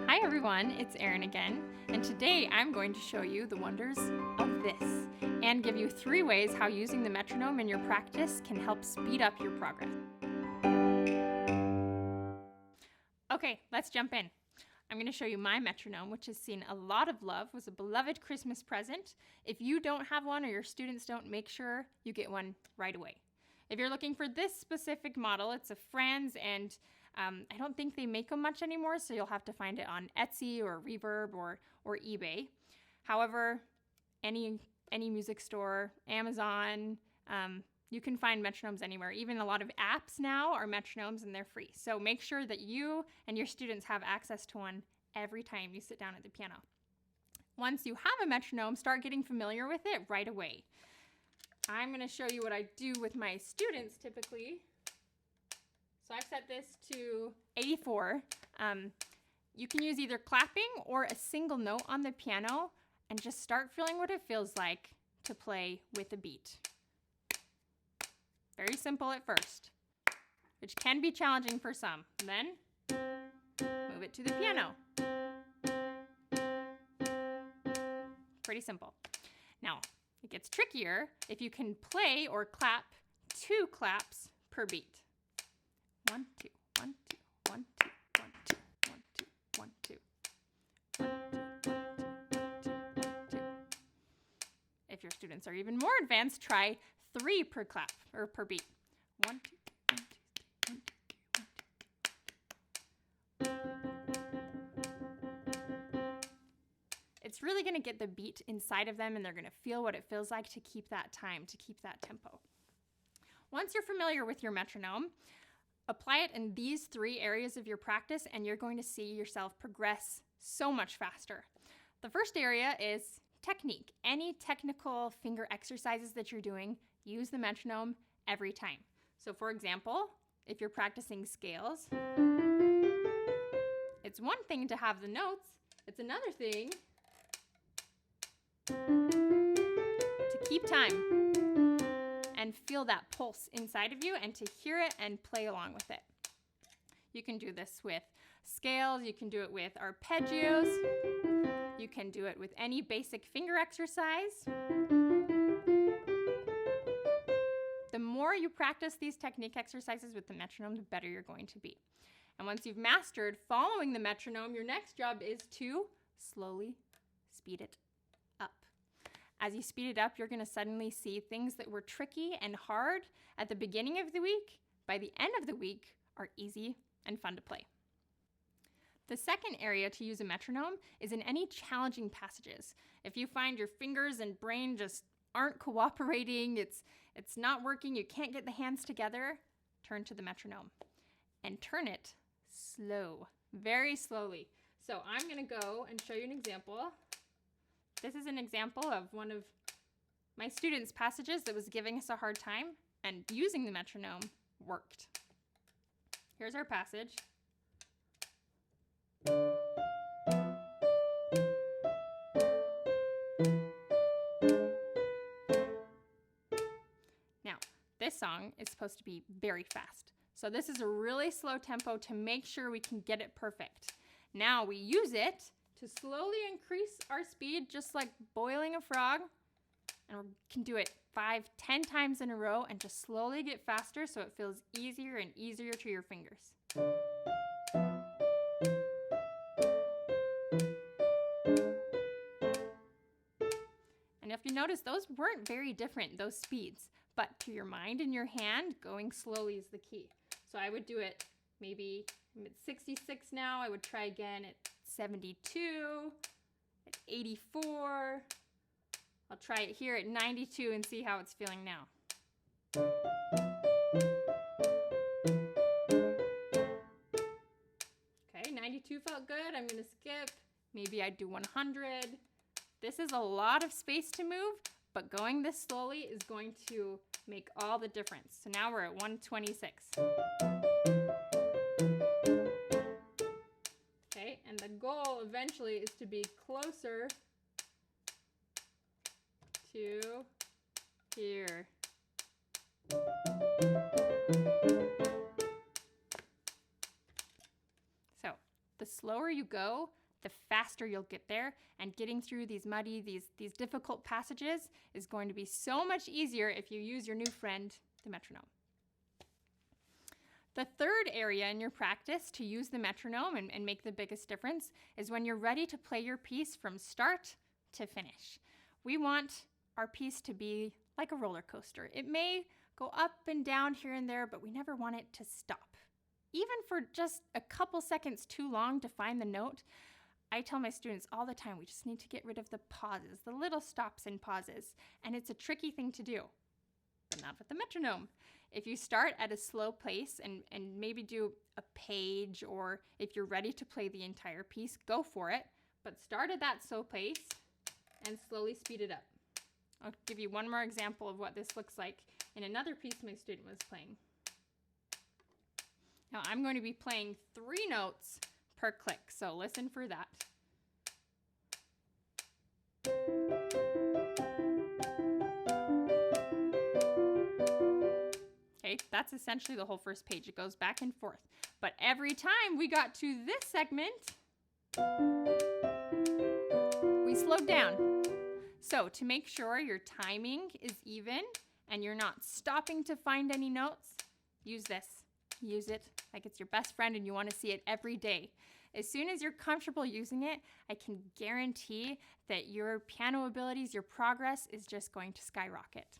Hi everyone, it's Erin again, and today I'm going to show you the wonders of this and give you 3 ways how using the metronome in your practice can help speed up your progress. Okay, let's jump in. I'm going to show you my metronome, which has seen a lot of love, was a beloved Christmas present. If you don't have one or your students don't, make sure you get one right away. If you're looking for this specific model, it's a Franz, and I don't think they make them much anymore, so you'll have to find it on Etsy or Reverb or eBay. However, any music store, Amazon, you can find metronomes anywhere. Even a lot of apps now are metronomes and they're free. So make sure that you and your students have access to one every time you sit down at the piano. Once you have a metronome, start getting familiar with it right away. I'm going to show you what I do with my students typically. So I've set this to 84. You can use either clapping or a single note on the piano and just start feeling what it feels like to play with a beat. Very simple at first, which can be challenging for some. Then move it to the piano. Pretty simple. Now, it gets trickier if you can play or clap 2 claps per beat. 1, 2, 1, 2, 1, 2, 1, 2, 1, 2, 1, 2, 1, 2, 1, 2, 1, 2. If your students are even more advanced, try 3 per clap or per beat. 1, 2, 1, 2, 1, 2, 1, 2. It's really going to get the beat inside of them, and they're going to feel what it feels like to keep that time, to keep that tempo. Once you're familiar with your metronome, apply it in these 3 areas of your practice, and you're going to see yourself progress so much faster. The first area is technique. Any technical finger exercises that you're doing, use the metronome every time. So for example, if you're practicing scales, it's one thing to have the notes, it's another thing to keep time and feel that pulse inside of you and to hear it and play along with it. You can do this with scales, you can do it with arpeggios, you can do it with any basic finger exercise. The more you practice these technique exercises with the metronome, the better you're going to be. And once you've mastered following the metronome, your next job is to slowly speed it up. As you speed it up, you're going to suddenly see things that were tricky and hard at the beginning of the week, by the end of the week, are easy and fun to play. The second area to use a metronome is in any challenging passages. If you find your fingers and brain just aren't cooperating, it's not working, you can't get the hands together, turn to the metronome and turn it slow, very slowly. So I'm going to go and show you an example. This is an example of one of my students' passages that was giving us a hard time, and using the metronome worked. Here's our passage. Now, this song is supposed to be very fast. So this is a really slow tempo to make sure we can get it perfect. Now we use it to slowly increase our speed, just like boiling a frog. And we can do it 5, 10 times in a row and just slowly get faster so it feels easier and easier to your fingers. And if you notice, those weren't very different, those speeds. But to your mind and your hand, going slowly is the key. So I would do it, maybe I'm at 66 now, I would try again at 72, at 84. I'll try it here at 92 and see how it's feeling now. Okay, 92 felt good. I'm going to skip. Maybe I'd do 100. This is a lot of space to move, but going this slowly is going to make all the difference. So now we're at 126. Okay, and the goal eventually is to be closer to here. The slower you go, the faster you'll get there, and getting through these muddy, these difficult passages is going to be so much easier if you use your new friend, the metronome. The third area in your practice to use the metronome and make the biggest difference is when you're ready to play your piece from start to finish. We want our piece to be like a roller coaster. It may go up and down here and there, but we never want it to stop. Even for just a couple seconds too long to find the note, I tell my students all the time, we just need to get rid of the pauses, the little stops and pauses. And it's a tricky thing to do, but not with the metronome. If you start at a slow pace and maybe do a page, or if you're ready to play the entire piece, go for it. But start at that slow pace and slowly speed it up. I'll give you one more example of what this looks like in another piece my student was playing. Now I'm going to be playing 3 notes per click, so listen for that. Okay, that's essentially the whole first page. It goes back and forth. But every time we got to this segment, we slowed down. So to make sure your timing is even and you're not stopping to find any notes, use this. Use it like it's your best friend and you want to see it every day. As soon as you're comfortable using it, I can guarantee that your piano abilities, your progress is just going to skyrocket.